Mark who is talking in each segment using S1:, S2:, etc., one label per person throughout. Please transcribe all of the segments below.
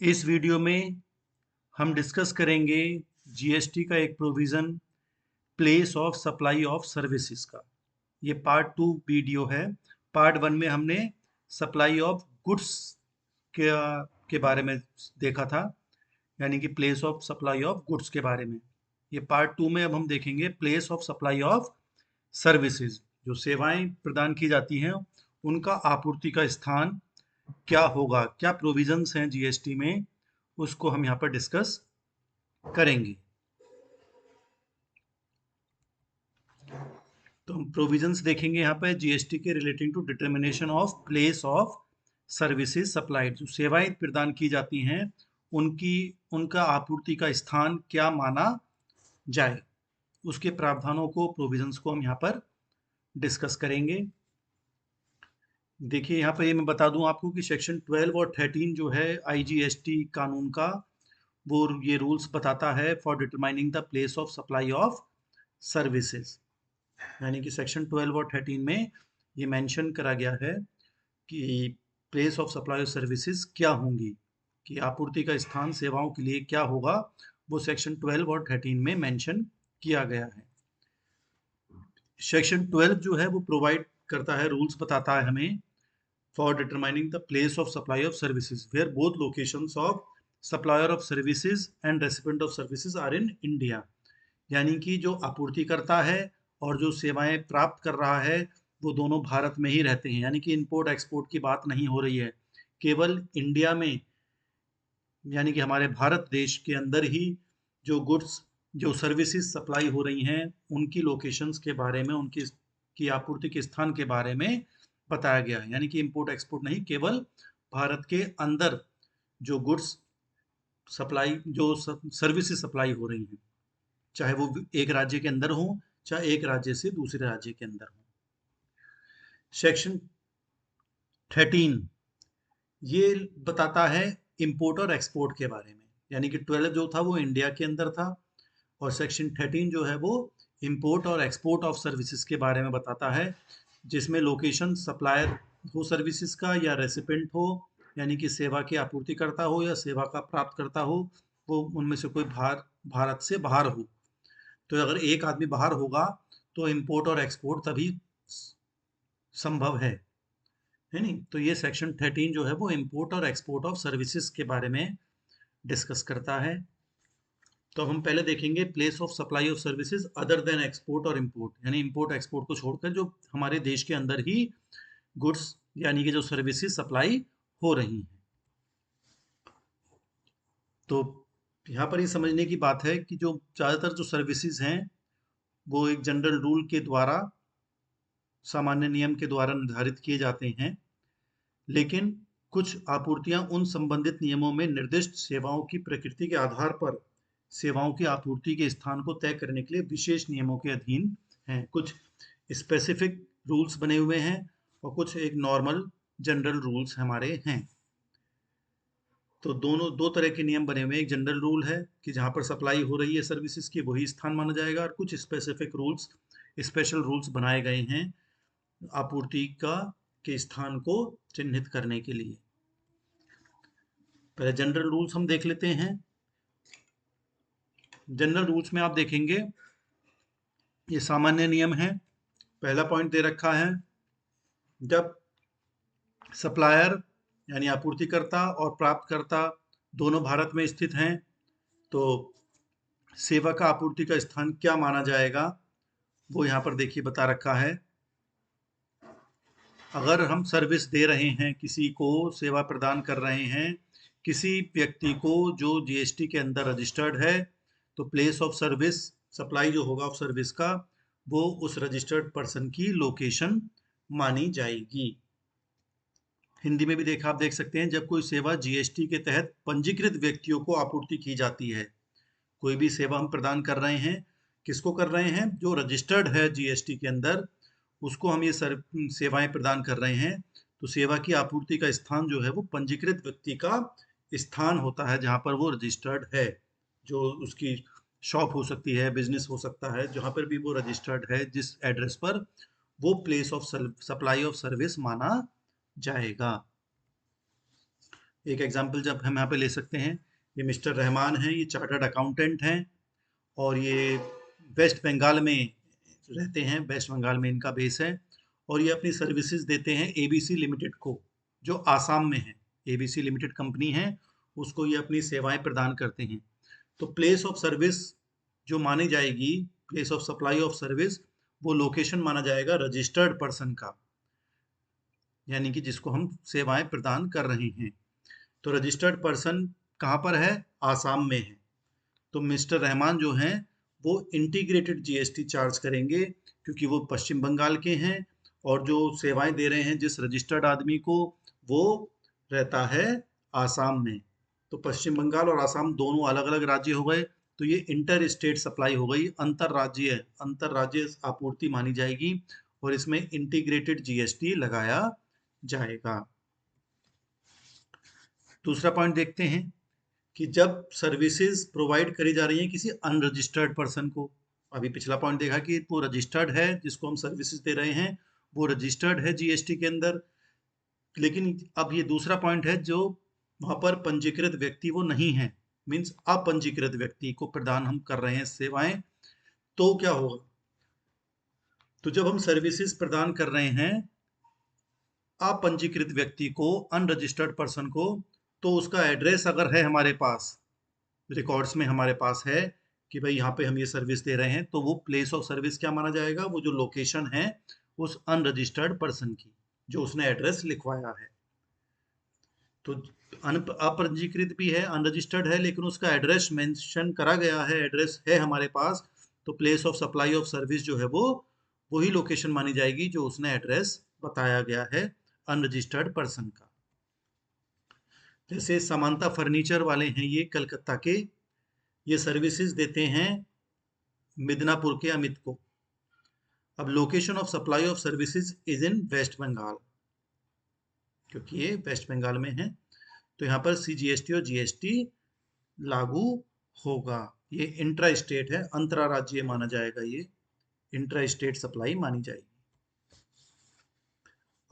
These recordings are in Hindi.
S1: इस वीडियो में हम डिस्कस करेंगे जीएसटी का एक provision place of supply of services का। ये पार्ट 2 वीडियो है। पार्ट 1 में हमने सप्लाई ऑफ गुड्स के के बारे में देखा था, यानी कि place of supply of goods के बारे में। ये पार्ट 2 में अब हम देखेंगे place of supply of services. जो सेवाएं प्रदान की जाती हैं उनका आपूर्ति का स्थान क्या होगा, क्या प्रोविजंस हैं जीएसटी में, उसको हम यहाँ पर डिस्कस करेंगे। तो हम प्रोविजंस देखेंगे यहाँ पर जीएसटी के relating to determination of place of services supplied. जो सेवाएं प्रदान की जाती हैं उनका आपूर्ति का स्थान क्या माना जाए, उसके प्रावधानों को, प्रोविजंस को हम यहाँ पर डिस्कस करेंगे। देखिए यहाँ पर ये मैं बता दूं आपको कि सेक्शन 12 और 13 जो है आईजीएसटी कानून का, वो ये रूल्स बताता है for determining the place of supply of services. यानी कि सेक्शन 12 और 13 में ये मेंशन करा गया है कि place of supply of services क्या होंगी, कि आपूर्ति का स्थान सेवाओं के लिए क्या होगा, वो सेक्शन 12 और 13 में मेंशन किया गया है। सेक्शन 12 जो है वो प्रोवाइड करता है, रूल्स बताता है हमें for determining the place of supply of services where both locations of supplier of services and recipient of services are in India. यानी कि जो आपूर्तिकर्ता है और जो सेवाएं प्राप्त कर रहा है वो दोनों भारत में ही रहते हैं। यानी कि इंपोर्ट एक्सपोर्ट की बात नहीं हो रही है, केवल इंडिया में, यानी कि हमारे भारत देश के अंदर ही जो गुड्स, जो सर्विसेज सप्लाई हो रही हैं, उनकी लोकेशंस के बारे में, उनकी की आपूर्ति के स्थान के बारे में बताया गया है। यानी कि इंपोर्ट एक्सपोर्ट नहीं, केवल भारत के अंदर जो गुड्स सप्लाई, जो सर्विसेज सप्लाई हो रही हैं, चाहे वो एक राज्य के अंदर हो, चाहे एक राज्य से दूसरे राज्य के अंदर हो। सेक्शन 13 ये बताता है इंपोर्ट और एक्सपोर्ट के बारे में। यानी कि 12 जो था वो इंडिया के अंदर था, और सेक्शन 13 जो है वो इंपोर्ट और एक्सपोर्ट ऑफ सर्विसेज के बारे में बताता है, जिसमें लोकेशन सप्लायर हो सर्विसेज का या रेसिपेंट हो, यानी कि सेवा के आपूर्तिकर्ता हो या सेवा का प्राप्तकर्ता हो, वो उनमें से कोई भारत से बाहर हो। तो अगर एक आदमी बाहर होगा तो इंपोर्ट और एक्सपोर्ट तभी संभव है नहीं। तो ये सेक्शन 13 जो है वो इंपोर्ट और एक्सपोर्ट ऑफ सर्विसेज के बारे में डिस्कस करता है। तो हम पहले देखेंगे place of supply of services other than export और इंपोर्ट, यानी इंपोर्ट एक्सपोर्ट को छोड़कर जो हमारे देश के अंदर ही गुड्स, यानी कि जो सर्विसेज सप्लाई हो रही हैं। तो यहाँ पर ये समझने की बात है कि जो ज़्यादातर जो सर्विसेज हैं वो एक जनरल रूल के द्वारा, सामान्य नियम के द्वारा निर्धारित किए जाते हैं, लेकिन कुछ आपूर्तियां उन संबंधित नियमों में निर्दिष्ट सेवाओं की प्रकृति के आधार पर सेवाओं की आपूर्ति के स्थान को तय करने के लिए विशेष नियमों के अधीन हैं। कुछ स्पेसिफिक रूल्स बने हुए हैं और कुछ एक नॉर्मल जनरल रूल्स हमारे हैं। तो दोनों दो तरह के नियम बने हुए हैं। एक जनरल रूल है कि जहाँ पर सप्लाई हो रही है सर्विसेज की वही स्थान माना जाएगा, और कुछ स्पेसिफिक रूल्स, स्पेशल रूल्स बनाए गए हैं आपूर्ति का के स्थान को चिन्हित करने के लिए। पहले जनरल रूल्स हम देख लेते हैं। जनरल रूल्स में आप देखेंगे ये सामान्य नियम है। पहला पॉइंट दे रखा है, जब सप्लायर यानी आपूर्तिकर्ता और प्राप्तकर्ता दोनों भारत में स्थित हैं तो सेवा का आपूर्ति का स्थान क्या माना जाएगा, वो यहाँ पर देखिए बता रखा है। अगर हम सर्विस दे रहे हैं, किसी को सेवा प्रदान कर रहे हैं, किसी व्यक्ति को जो जीएसटी के अंदर रजिस्टर्ड है, तो प्लेस ऑफ सर्विस सप्लाई जो होगा ऑफ सर्विस का, वो उस रजिस्टर्ड पर्सन की लोकेशन मानी जाएगी। हिंदी में भी देखा, आप देख सकते हैं, जब कोई सेवा जीएसटी के तहत पंजीकृत व्यक्तियों को आपूर्ति की जाती है। कोई भी सेवा हम प्रदान कर रहे हैं, किसको कर रहे हैं? जो रजिस्टर्ड है जीएसटी के अंदर, उसको हम ये सेवाएं प्रदान कर रहे हैं। तो सेवा की आपूर्ति का स्थान जो है वो पंजीकृत व्यक्ति का स्थान होता है, जहाँ पर वो रजिस्टर्ड है। जो उसकी शॉप हो सकती है, बिजनेस हो सकता है, जहाँ पर भी वो रजिस्टर्ड है, जिस एड्रेस पर, वो place of supply of service माना जाएगा। एक एग्जांपल जब हम यहाँ पे ले सकते हैं, ये मिस्टर रहमान हैं, ये चार्टर्ड अकाउंटेंट हैं और ये वेस्ट बंगाल में रहते हैं, वेस्ट बंगाल में इनका बेस है और ये अपनी सर्विसेज देते हैं एबीसी लिमिटेड को, जो आसाम में है। एबीसी लिमिटेड कंपनी है, उसको ये अपनी सेवाएं प्रदान करते हैं। तो प्लेस ऑफ सर्विस जो मानी जाएगी, place of supply of service, वो लोकेशन माना जाएगा रजिस्टर्ड पर्सन का, यानी कि जिसको हम सेवाएं प्रदान कर रहे हैं। तो रजिस्टर्ड पर्सन कहाँ पर है? आसाम में है। तो मिस्टर रहमान जो हैं वो इंटीग्रेटेड जीएसटी चार्ज करेंगे, क्योंकि वो पश्चिम बंगाल के हैं और जो सेवाएं दे रहे हैं जिस रजिस्टर्ड आदमी को, वो रहता है आसाम में। तो पश्चिम बंगाल और आसाम दोनों अलग अलग राज्य हो गए, तो ये इंटर स्टेट सप्लाई हो गई, अंतरराज्य आपूर्ति मानी जाएगी और इसमें इंटीग्रेटेड जीएसटी लगाया जाएगा। दूसरा पॉइंट देखते हैं कि जब सर्विसेज प्रोवाइड करी जा रही हैं किसी अनरजिस्टर्ड पर्सन को, अभी पिछला पॉइंट देखा कि वो रजिस्टर्ड है, जिसको हम सर्विसेज दे रहे हैं वो रजिस्टर्ड है जीएसटी के अंदर, लेकिन अब ये दूसरा पॉइंट है, जो वहां पर पंजीकृत व्यक्ति वो नहीं है, मीन्स अपंजीकृत व्यक्ति को प्रदान हम कर रहे हैं सेवाएं, तो क्या होगा? तो जब हम सर्विसेज प्रदान कर रहे हैं अपंजीकृत व्यक्ति को, अनरजिस्टर्ड पर्सन को, तो उसका एड्रेस अगर है हमारे पास, रिकॉर्ड्स में हमारे पास है कि भाई यहाँ पे हम ये सर्विस दे रहे हैं, तो वो प्लेस ऑफ सर्विस क्या माना जाएगा? वो जो लोकेशन है उस अनरजिस्टर्ड पर्सन की, जो उसने एड्रेस लिखवाया है। तो अपंजीकृत भी है, अनरजिस्टर्ड है, लेकिन उसका एड्रेस मेंशन करा गया है, एड्रेस है हमारे पास, तो place of supply of service जो है वो वही लोकेशन मानी जाएगी जो उसने एड्रेस बताया गया है अनरजिस्टर्ड पर्सन का। जैसे समांता फर्नीचर वाले हैं ये कलकत्ता के, ये सर्विसेज देते हैं मिदनापुर के अमित को। अब location of supply of services is in West Bengal, क्योंकि ये वेस्ट बंगाल में है, तो यहाँ पर सीजीएसटी और जीएसटी लागू होगा। ये इंट्रा स्टेट है, अंतरराज्यीय माना जाएगा, ये इंट्रा स्टेट सप्लाई मानी जाएगी।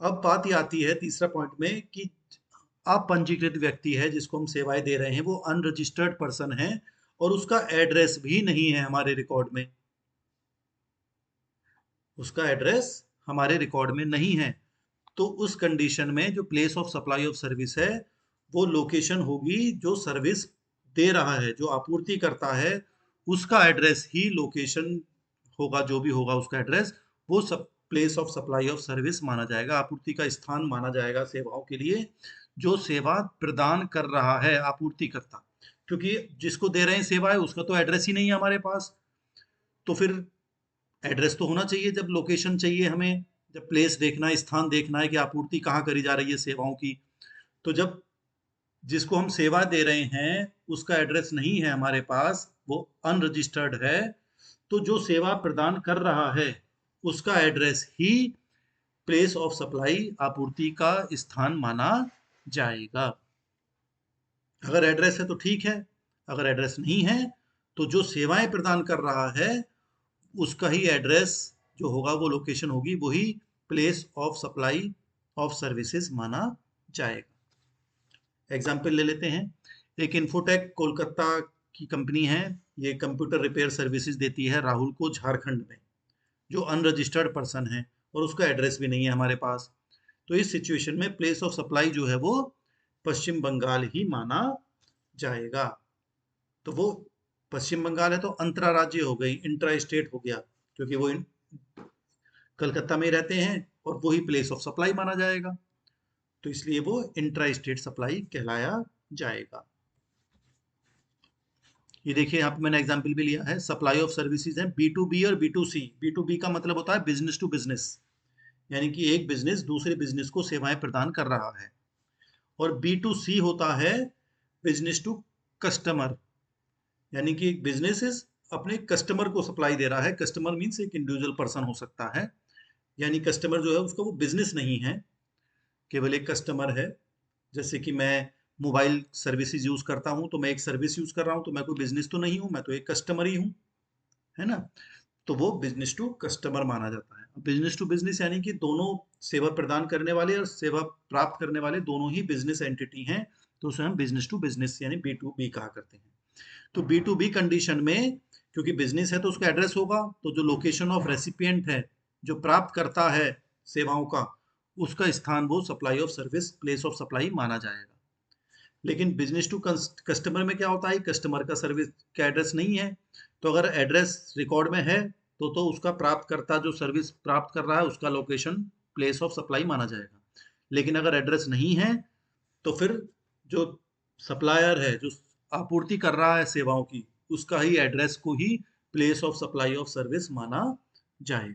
S1: अब बात ये आती है तीसरा पॉइंट में कि अपंजीकृत व्यक्ति है जिसको हम सेवाएं दे रहे हैं, वो अनरजिस्टर्ड पर्सन है और उसका एड्रेस भी नहीं है हमारे रिकॉर्ड में, उसका एड्रेस हमारे रिकॉर्ड में नहीं है। तो उस कंडीशन में जो place of supply of service है वो लोकेशन होगी जो सर्विस दे रहा है, जो आपूर्ति करता है, उसका एड्रेस ही लोकेशन होगा, जो भी होगा उसका एड्रेस, वो सब place of supply of service माना जाएगा, आपूर्ति का स्थान माना जाएगा सेवाओं के लिए, जो सेवा प्रदान कर रहा है आपूर्ति करता, क्योंकि जिसको दे रहे हैं सेवा है उसका तो एड्रेस ही नहीं है हमारे पास। तो फिर एड्रेस तो होना चाहिए, जब लोकेशन चाहिए हमें, जब प्लेस देखना है, स्थान देखना है कि आपूर्ति कहाँ करी जा रही है सेवाओं की, तो जब जिसको हम सेवा दे रहे हैं उसका एड्रेस नहीं है हमारे पास, वो अनरजिस्टर्ड है, तो जो सेवा प्रदान कर रहा है उसका address he place of supply, आपूर्ति का स्थान माना जाएगा। अगर एड्रेस है तो ठीक है, अगर एड्रेस नहीं है तो जो सेवाएं प्रदान कर रहा है उसका ही एड्रेस जो होगा, वो लोकेशन होगी, वही place of supply of services माना जाएगा। एग्जाम्पल ले लेते हैं, एक इन्फोटेक कोलकाता की कंपनी है, ये कंप्यूटर रिपेयर सर्विसेज देती है राहुल को झारखंड में, जो अनरजिस्टर्ड पर्सन है और उसका एड्रेस भी नहीं है हमारे पास। तो इस सिचुएशन में प्लेस ऑफ सप्लाई जो है वो पश्चिम बंगाल ही माना जाएगा। तो वो पश्चिम बंगाल है तो अंतरराज्य हो गई, इंट्रा स्टेट हो गया, क्योंकि वो कलकत्ता में रहते हैं और वही प्लेस ऑफ सप्लाई माना जाएगा, तो इसलिए वो इंट्रा स्टेट सप्लाई कहलाया जाएगा। ये देखिए यहाँ पे मैंने एग्जांपल भी लिया है, सप्लाई ऑफ सर्विसेज है B2B और B2C। B2B का मतलब होता है बिजनेस टू बिजनेस, यानी कि एक बिजनेस दूसरे बिजनेस को सेवाएं प्रदान कर रहा है, और B2C होता है बिजनेस टू कस्टमर, यानी कि एक बिजनेस अपने कस्टमर को सप्लाई दे रहा है। कस्टमर मीन्स एक इंडिविजुअल पर्सन हो सकता है, यानी कस्टमर जो है उसका वो बिजनेस नहीं है, केवल एक कस्टमर है। जैसे कि मैं मोबाइल सर्विसेज यूज करता हूँ तो मैं एक सर्विस यूज कर रहा हूँ, तो मैं कोई बिजनेस तो नहीं हूँ, मैं तो एक कस्टमर ही हूँ, है ना। तो वो बिजनेस टू कस्टमर माना जाता है। बिजनेस टू बिजनेस यानी कि दोनों सेवा प्रदान करने वाले और सेवा प्राप्त करने वाले दोनों ही बिजनेस एंटिटी हैं, तो उसे हम बिजनेस टू बिजनेस यानी B2B कहा करते हैं। तो B2B कंडीशन में क्योंकि बिजनेस है तो उसका एड्रेस होगा, तो जो लोकेशन ऑफ रेसिपिएंट है, जो प्राप्त करता है सेवाओं का, उसका स्थान वो supply of service, place of supply माना जाएगा। लेकिन बिजनेस टू कस्टमर में क्या होता है, कस्टमर का सर्विस का एड्रेस नहीं है, तो अगर एड्रेस रिकॉर्ड में है तो उसका प्राप्तकर्ता जो सर्विस प्राप्त कर रहा है उसका लोकेशन प्लेस ऑफ सप्लाई माना जाएगा। लेकिन अगर एड्रेस नहीं है तो फिर जो सप्लायर है, जो आपूर्ति कर रहा है सेवाओं की, उसका ही एड्रेस को ही place of supply of service माना जाएगा।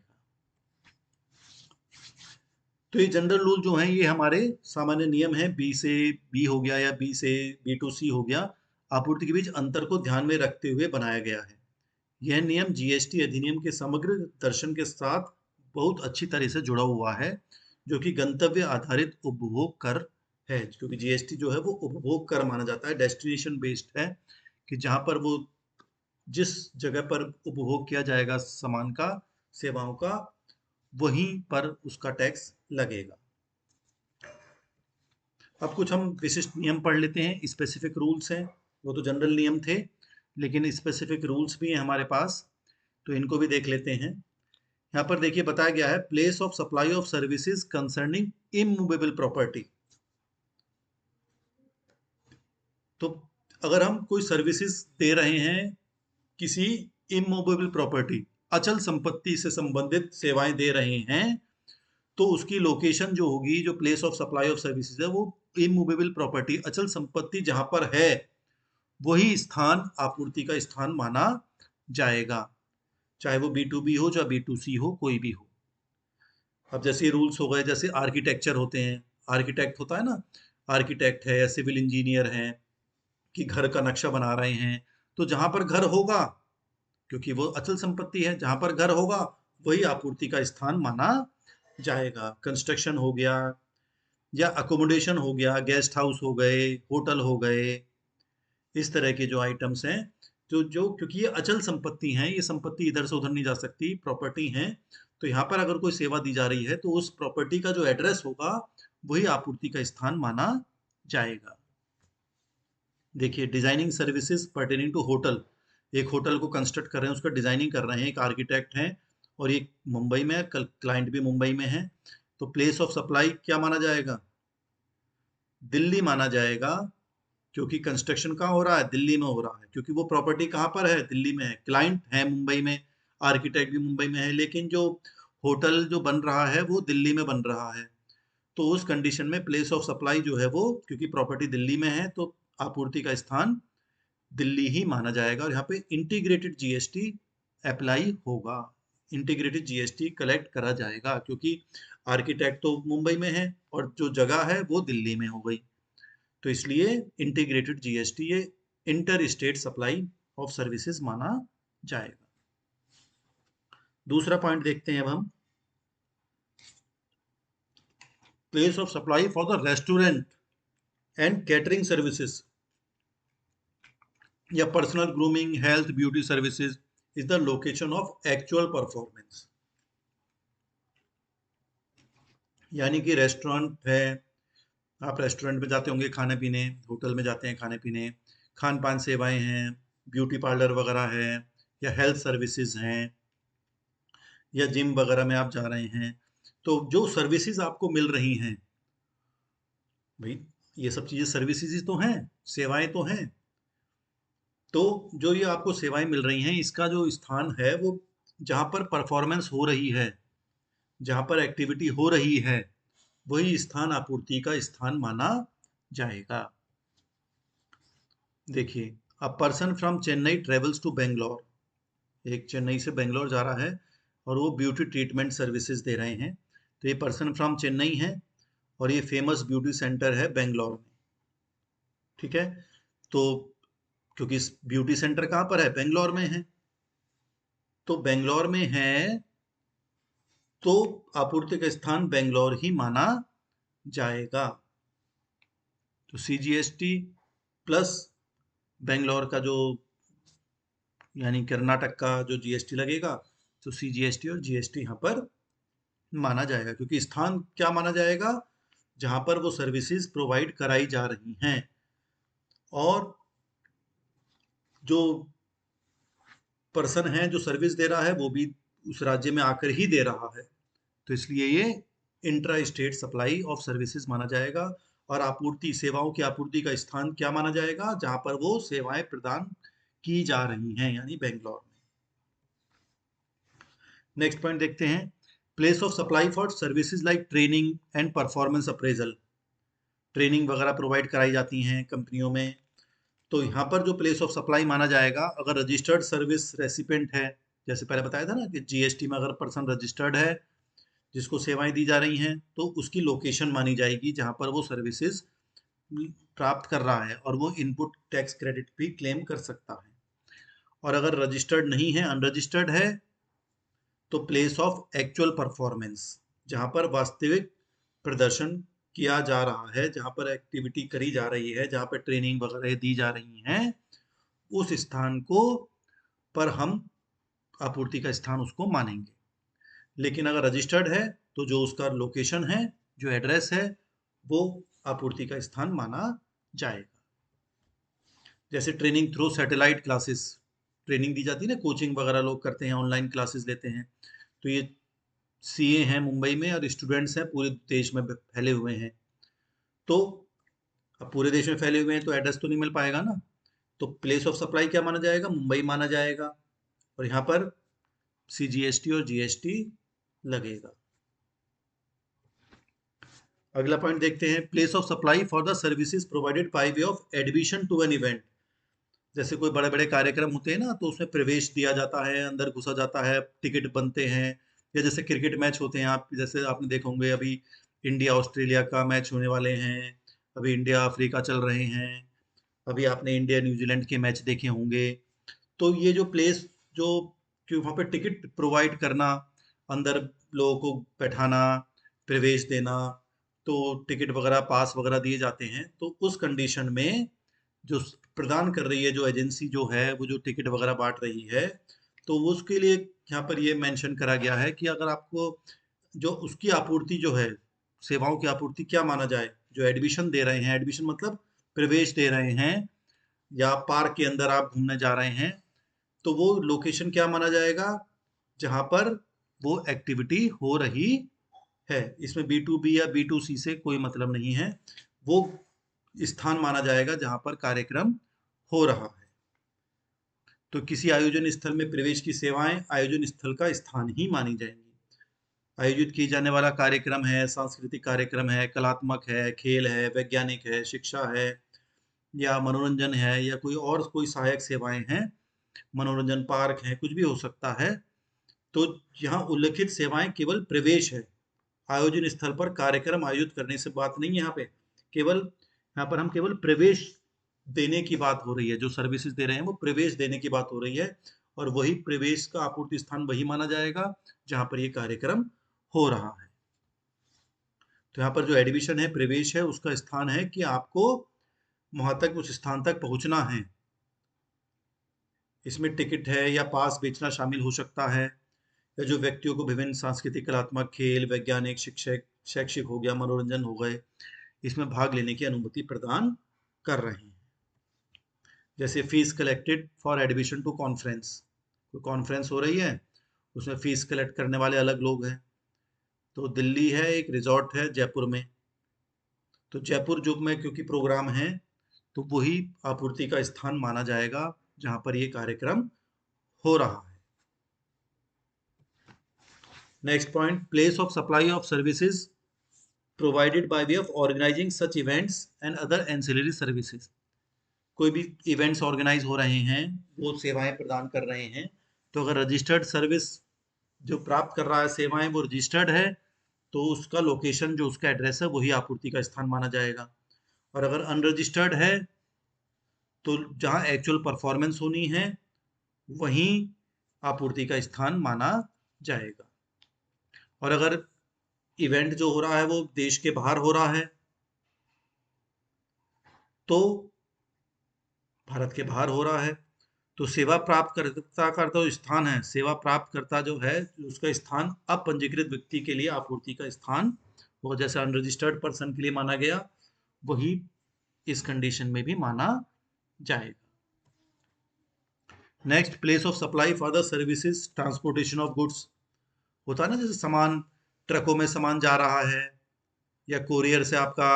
S1: तो ये जनरल रूल जो हैं ये हमारे सामान्य नियम हैं, बी से बी हो गया या बी से B2C हो गया, आपूर्ति के बीच अंतर को ध्यान में रखते हुए बनाया गया है। यह नियम जीएसटी अधिनियम के समग्र दर्शन के साथ बहुत अच्छी तरह से जुड़ा हुआ है, जो कि गंतव्य आधारित उपभोग कर है, क्योंकि जीएसटी जो है वो उपभोग कर माना जाता है, डेस्टिनेशन बेस्ड है, कि जहाँ पर वो जिस जगह पर उपभोग किया जाएगा सामान का, सेवाओं का, वहीं पर उसका टैक्स लगेगा। अब कुछ हम विशिष्ट नियम पढ़ लेते हैं, स्पेसिफिक रूल्स हैं, वो तो जनरल नियम थे, लेकिन स्पेसिफिक रूल्स भी हैं हमारे पास, तो इनको भी देख लेते हैं। यहाँ पर देखिए बताया गया है, place of supply of services concerning immovable property. तो अगर हम कोई सर्विसेज दे रहे हैं किसी इमूवेबल प्रॉपर्टी, अचल संपत्ति से संबंधित सेवाएं दे रहे हैं, तो उसकी लोकेशन जो होगी, जो place of supply of services है, वो इमूवेबल प्रॉपर्टी, अचल संपत्ति जहां पर है, वही स्थान आपूर्ति का स्थान माना जाएगा, चाहे वो B2B हो चाहे B2C हो, कोई भी हो। अब जैसे रूल्स हो गए, जैसे आर्किटेक्चर होते हैं, आर्किटेक्ट होता है ना, आर्किटेक्ट है या सिविल इंजीनियर हैं कि घर का नक्शा बना रहे हैं, तो जहां पर घर होगा, क्योंकि वो अचल संपत्ति है, जहां पर घर होगा वही आपूर्ति का स्थान माना जाएगा। कंस्ट्रक्शन हो गया या अकोमोडेशन हो गया, गेस्ट हाउस हो गए, होटल हो गए, इस तरह के जो आइटम्स हैं, जो जो क्योंकि ये अचल संपत्ति हैं, ये संपत्ति इधर से उधर नहीं जा सकती, प्रॉपर्टी हैं, तो यहाँ पर अगर कोई सेवा दी जा रही है तो उस प्रॉपर्टी का जो एड्रेस होगा वही आपूर्ति का स्थान माना जाएगा। देखिए, designing services pertaining to hotel, एक होटल को कंस्ट्रक्ट कर रहे हैं, उसका डिजाइनिंग कर रहे हैं, एक आर्किटेक्ट हैं, और ये मुंबई में, कल क्लाइंट भी मुंबई में है, तो प्लेस ऑफ सप्लाई क्या माना जाएगा, दिल्ली माना जाएगा, क्योंकि कंस्ट्रक्शन कहाँ हो रहा है, दिल्ली में हो रहा है, क्योंकि वो प्रॉपर्टी कहाँ पर है, दिल्ली में है, क्लाइंट है मुंबई में, आर्किटेक्ट भी मुंबई में है, लेकिन जो होटल जो बन रहा है वो दिल्ली में बन रहा है, तो उस कंडीशन में प्लेस ऑफ सप्लाई जो है वो, क्योंकि प्रॉपर्टी दिल्ली में है, तो आपूर्ति का स्थान दिल्ली ही माना जाएगा, और यहाँ पे इंटीग्रेटेड जीएसटी अप्लाई होगा, इंटीग्रेटेड जीएसटी कलेक्ट करा जाएगा, क्योंकि आर्किटेक्ट तो मुंबई में है और जो जगह है वो दिल्ली में हो गई, तो इसलिए इंटीग्रेटेड जीएसटी ये inter state supply of services माना जाएगा। दूसरा पॉइंट देखते हैं अब हम, place of supply for the restaurant and catering services या personal grooming, health, beauty services is the location of actual performance. यानी कि रेस्टोरेंट है, आप रेस्टोरेंट में जाते होंगे खाने पीने, होटल में जाते हैं खाने पीने, खान पान सेवाएं हैं, ब्यूटी पार्लर वगैरह है, या हेल्थ सर्विसेज हैं, या जिम वगैरह में आप जा रहे हैं, तो जो सर्विसेज आपको मिल रही हैं भाई, ये सब चीज़ें सर्विसेज ही तो हैं, सेवाएं तो हैं, तो जो ये आपको सेवाएं मिल रही हैं, इसका जो स्थान है वो जहाँ पर परफॉर्मेंस हो रही है, जहाँ पर एक्टिविटी हो रही है, वही स्थान आपूर्ति का स्थान माना जाएगा। देखिए, a person from Chennai travels to Bangalore, एक चेन्नई से बेंगलोर जा रहा है और वो ब्यूटी ट्रीटमेंट सर्विसेज दे रहे हैं, तो ये पर्सन फ्रॉम चेन्नई है और ये फेमस ब्यूटी सेंटर है बेंगलोर में, ठीक है, तो क्योंकि ब्यूटी सेंटर कहाँ पर है, बेंगलोर में है, तो बेंगलोर में है तो आपूर्ति का स्थान बेंगलोर ही माना जाएगा, तो CGST प्लस बेंगलोर का जो, यानी कर्नाटक का जो GST लगेगा, तो CGST और GST यहाँ पर माना जाएगा, क्योंकि स्थान क्या माना जाएगा, जहाँ पर वो सर्विसेज प्रोवाइड कराई जा रही हैं, और जो पर्सन है जो सर्विस दे रहा है वो भी उस राज्य में आकर ही दे रहा है, तो इसलिए ये intra state supply of services माना जाएगा। और आपूर्ति, सेवाओं की आपूर्ति का स्थान क्या माना जाएगा? जहां पर वो सेवाएं प्रदान की जा रही हैं, यानी बेंगलोर में। नेक्स्ट पॉइंट देखते हैं, place of supply for services like training and performance appraisal. Training वगैरह प्रोवाइड कराई जाती हैं कंपनियों में, तो यहाँ पर जो प्लेस ऑफ सप्लाई माना जाएगा, अगर रजिस्टर्ड सर्विस रेसिपेंट है, जैसे पहले बताया था ना कि जीएसटी में अगर पर्सन रजिस्टर्ड है जिसको सेवाएं दी जा रही हैं, तो उसकी लोकेशन मानी जाएगी जहाँ पर वो सर्विसेज प्राप्त कर रहा है, और वो इनपुट टैक्स क्रेडिट भी क्लेम कर सकता है। और अगर रजिस्टर्ड नहीं है, अनरजिस्टर्ड है, तो प्लेस ऑफ एक्चुअल परफॉर्मेंस, जहाँ पर वास्तविक प्रदर्शन किया जा रहा है, जहाँ पर एक्टिविटी करी जा रही है, जहाँ पर ट्रेनिंग वगैरह दी जा रही हैं, उस स्थान को पर हम आपूर्ति का स्थान उसको मानेंगे। लेकिन अगर रजिस्टर्ड है तो जो उसका लोकेशन है, जो एड्रेस है, वो आपूर्ति का स्थान माना जाएगा। जैसे training through satellite classes, training दी जाती है ना, कोचिंग वगैरह लोग करते हैं, ऑनलाइन क्लासेस लेते हैं, तो ये सीए हैं मुंबई में और स्टूडेंट्स हैं पूरे देश में फैले हुए हैं, तो अब पूरे देश में फैले हुए हैं तो एड्रेस तो नहीं मिल पाएगा ना, तो प्लेस ऑफ सप्लाई क्या माना जाएगा? मुंबई माना जाएगा, और यहाँ पर सीजीएसटी और जीएसटी लगेगा। अगला पॉइंट देखते हैं, place of supply for the services provided by way of admission to an event. जैसे कोई बड़े बड़े कार्यक्रम होते हैं ना, तो उसमें प्रवेश दिया जाता है, अंदर घुसा जाता है, टिकट बनते हैं, या जैसे क्रिकेट मैच होते हैं, आप जैसे आपने देखे होंगे अभी इंडिया ऑस्ट्रेलिया का मैच होने वाले हैं, अभी इंडिया अफ्रीका चल रहे हैं, अभी आपने इंडिया न्यूजीलैंड के मैच देखे होंगे, तो ये जो प्लेस, जो कि वहाँ पे टिकट प्रोवाइड करना, अंदर लोगों को बैठाना, प्रवेश देना, तो टिकट वगैरह पास वगैरह दिए जाते हैं, तो उस कंडीशन में जो प्रदान कर रही है जो एजेंसी जो है, वो जो टिकट वगैरह बांट रही है, तो वो उसके लिए यहाँ पर ये मेंशन करा गया है कि अगर आपको जो उसकी आपूर्ति जो है, सेवाओं की आपूर्ति क्या माना जाए, जो एडमिशन दे रहे हैं, एडमिशन मतलब प्रवेश दे रहे हैं, या पार्क के अंदर आप घूमने जा रहे हैं, तो वो लोकेशन क्या माना जाएगा? जहां पर वो एक्टिविटी हो रही है। इसमें बी टू बी या बी टू सी से कोई मतलब नहीं है, वो स्थान माना जाएगा जहां पर कार्यक्रम हो रहा है। तो किसी आयोजन स्थल में प्रवेश की सेवाएं आयोजन स्थल का स्थान ही मानी जाएंगी। आयोजित किए जाने वाला कार्यक्रम है, सांस्कृतिक कार्यक्रम है, कलात्मक है, खेल है, वैज्ञानिक है, शिक्षा है, या मनोरंजन है, या कोई सहायक सेवाएं हैं, मनोरंजन पार्क है, कुछ भी हो सकता है, तो यहाँ उल्लिखित सेवाएं केवल प्रवेश है। आयोजन स्थल पर कार्यक्रम आयोजित करने से बात नहीं है, यहाँ पे केवल, यहाँ पर हम केवल प्रवेश देने की बात हो रही है, जो सर्विसेज दे रहे हैं वो प्रवेश देने की बात हो रही है, और वही प्रवेश का आपूर्ति स्थान वही माना जाएगा जहां पर ये कार्यक्रम हो रहा है। तो यहाँ पर जो एडमिशन है, प्रवेश है, उसका स्थान है कि आपको वहां तक, उस स्थान तक पहुंचना है। इसमें टिकट है या पास बेचना शामिल हो सकता है, या जो व्यक्तियों को विभिन्न सांस्कृतिक, कलात्मक, खेल, वैज्ञानिक, शिक्षक, शैक्षिक हो गया, मनोरंजन हो गए, इसमें भाग लेने की अनुमति प्रदान कर रहे हैं। जैसे fees collected for admission to conference, कोई कॉन्फ्रेंस हो रही है, उसमें फीस कलेक्ट करने वाले अलग लोग हैं, तो दिल्ली है, एक रिजॉर्ट है जयपुर में, तो जयपुर जो में क्योंकि प्रोग्राम है, तो वही आपूर्ति का स्थान माना जाएगा जहां पर ये कार्यक्रम हो रहा है। Next point, place of supply of services provided by way of organising such events and other ancillary services. कोई भी इवेंट्स ऑर्गेनाइज हो रहे हैं, वो सेवाएं प्रदान कर रहे हैं, तो अगर रजिस्टर्ड सर्विस जो प्राप्त कर रहा है सेवाएं वो रजिस्टर्ड है, तो उसका लोकेशन, जो उसका एड्रेस है, वही आपूर्ति का स्थान माना जाएगा। और अगर अनरजिस्टर्ड है, तो जहां एक्चुअल परफॉर्मेंस होनी है वहीं आपूर्ति का स्थान माना जाएगा। और अगर इवेंट जो हो रहा है वो देश के बाहर हो रहा है, तो भारत के बाहर हो रहा है, तो सेवा प्राप्त करता का जो स्थान है, सेवा प्राप्त करता जो है, उसका स्थान अपंजीकृत व्यक्ति के लिए आपूर्ति का स्थान वो जैसे अनरजिस्टर्ड पर्सन के लिए माना गया, वही इस कंडीशन में भी माना जाएगा। Next, place of supply for the services transportation of goods. होता है ना, जैसे सामान ट्रकों में सामान जा रहा है या कोरियर से आपका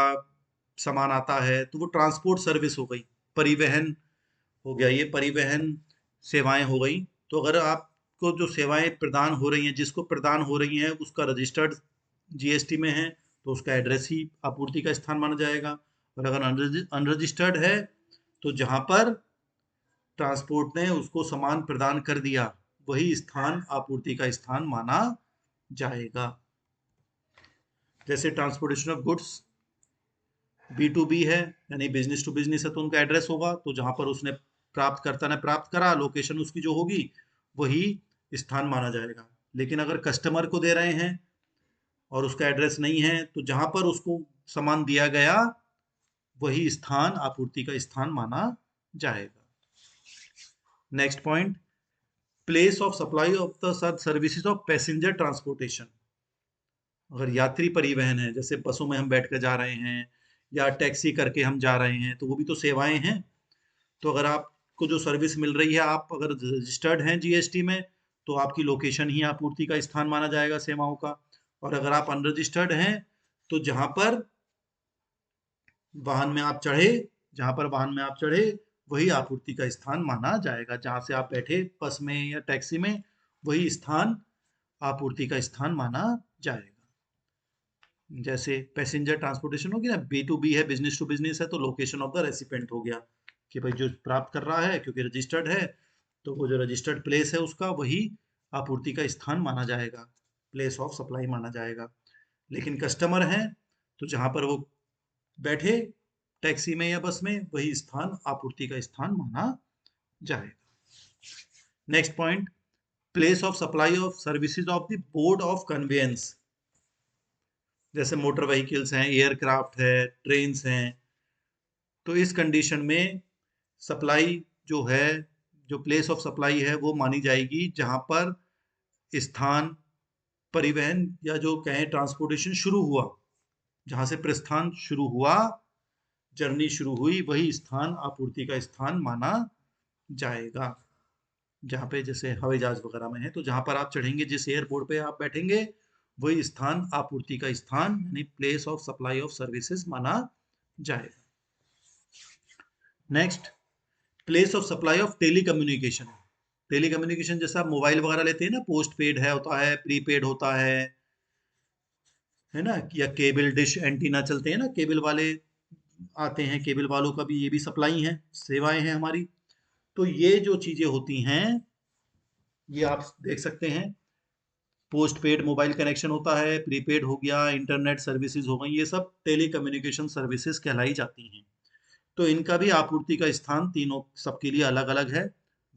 S1: सामान आता है, तो वो ट्रांसपोर्ट सर्विस हो गई, परिवहन हो गया, ये परिवहन सेवाएं हो गई। तो अगर आपको जो सेवाएं प्रदान हो रही हैं, जिसको प्रदान हो रही हैं, उसका रजिस्टर्ड जीएसटी में है, तो उसका एड्रेस ही आपूर्ति का स्थान माना जाएगा। और अगर अनरजिस्टर्ड है, तो जहां पर ट्रांसपोर्ट ने उसको सामान प्रदान कर दिया, वही स्थान आपूर्ति का स्थान माना जाएगा। जैसे ट्रांसपोर्टेशन ऑफ गुड्स B2B है, यानी बिजनेस टू बिजनेस है, तो उनका एड्रेस होगा, तो जहां पर उसने प्राप्तकर्ता ने प्राप्त करा, लोकेशन उसकी जो होगी वही स्थान माना जाएगा। लेकिन अगर कस्टमर को दे रहे हैं और उसका एड्रेस नहीं है, तो जहां पर उसको सामान दिया गया वही स्थान आपूर्ति का स्थान माना जाएगा। Next point, place of supply of the services of passenger transportation. अगर यात्री परिवहन है, जैसे बसों में हम बैठ कर जा रहे हैं या टैक्सी करके हम जा रहे हैं, तो वो भी तो सेवाएं हैं। तो अगर आपको जो सर्विस मिल रही है, आप अगर रजिस्टर्ड हैं जीएसटी में, तो आपकी लोकेशन ही आपूर्ति का स्थान माना जाएगा सेवाओं का। और अगर आप अनरजिस्टर्ड हैं, तो जहां पर वाहन में आप चढ़े वही आपूर्ति का स्थान माना जाएगा। जहां से आप बैठे बस में या टैक्सी में, वही स्थान आपूर्ति का स्थान माना जाएगा। जैसे पैसेंजर ट्रांसपोर्टेशन हो गया, B2B है, बिजनेस टू बिजनेस है, तो लोकेशन ऑफ द रेसिपेंट हो गया कि भाई जो प्राप्त कर रहा है, क्योंकि रजिस्टर्ड है, तो वो जो रजिस्टर्ड प्लेस है उसका वही आपूर्ति का स्थान माना जाएगा, प्लेस ऑफ सप्लाई माना जाएगा। लेकिन कस्टमर है, तो जहां पर वो बैठे टैक्सी में या बस में, वही स्थान आपूर्ति का स्थान माना जाएगा। Next point, place of supply of services of the board of conveyance. जैसे मोटर व्हीकल्स हैं, एयरक्राफ्ट है, ट्रेन्स हैं, तो इस कंडीशन में सप्लाई जो है, जो प्लेस ऑफ सप्लाई है, वो मानी जाएगी जहां पर स्थान परिवहन या जो कहें ट्रांसपोर्टेशन शुरू हुआ, जहां से प्रस्थान शुरू हुआ, जर्नी शुरू हुई, वही स्थान आपूर्ति का स्थान माना जाएगा। जहाँ पे जैसे हवाई जहाज वगैरह में है, तो जहां पर आप चढ़ेंगे, जिस एयरपोर्ट पे आप बैठेंगे, वही स्थान आपूर्ति का स्थान यानी place of supply of services माना जाएगा। Next, place of supply of telecommunication. Telecommunication जैसा आप मोबाइल वगैरह लेते हैं ना, पोस्ट पेड है होता है, प्रीपेड होता है ना, या केबल डिश एंटीना चलते हैं ना, केबल वाले आते हैं, केबल वालों का भी ये भी सप्लाई है, सेवाएं हैं हमारी। तो ये जो चीजें होती हैं, ये आप देख सकते हैं, पोस्ट पेड मोबाइल कनेक्शन होता है, प्रीपेड हो गया, इंटरनेट सर्विसेज हो गई, ये सब टेलीकम्युनिकेशन सर्विसेज कहलाई जाती हैं। तो इनका भी आपूर्ति का स्थान तीनों सबके लिए अलग अलग है,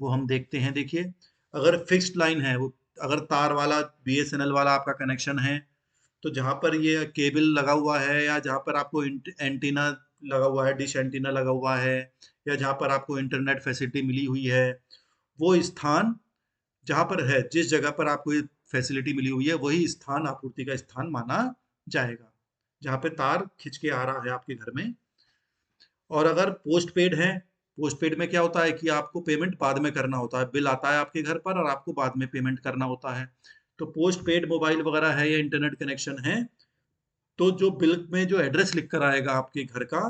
S1: वो हम देखते हैं। देखिए, अगर फिक्स्ड लाइन है, वो अगर तार वाला BSNL वाला आपका कनेक्शन है, तो जहाँ पर ये केबल लगा हुआ है, या जहाँ पर आपको एंटीना लगा हुआ है, डिश एंटीना लगा हुआ है, या जहाँ पर आपको इंटरनेट फैसिलिटी मिली हुई है, वो स्थान जहाँ पर है, जिस जगह पर आपको ये फैसिलिटी मिली हुई है, वही स्थान आपूर्ति का स्थान माना जाएगा, जहाँ पे तार खिंच के आ रहा है आपके घर में। और अगर पोस्ट पेड है, पोस्ट पेड में क्या होता है कि आपको पेमेंट बाद में करना होता है, बिल आता है आपके घर पर और आपको बाद में पेमेंट करना होता है। तो पोस्ट पेड मोबाइल वगैरह है या इंटरनेट कनेक्शन है, तो जो बिल में जो एड्रेस लिख कर आएगा आपके घर का,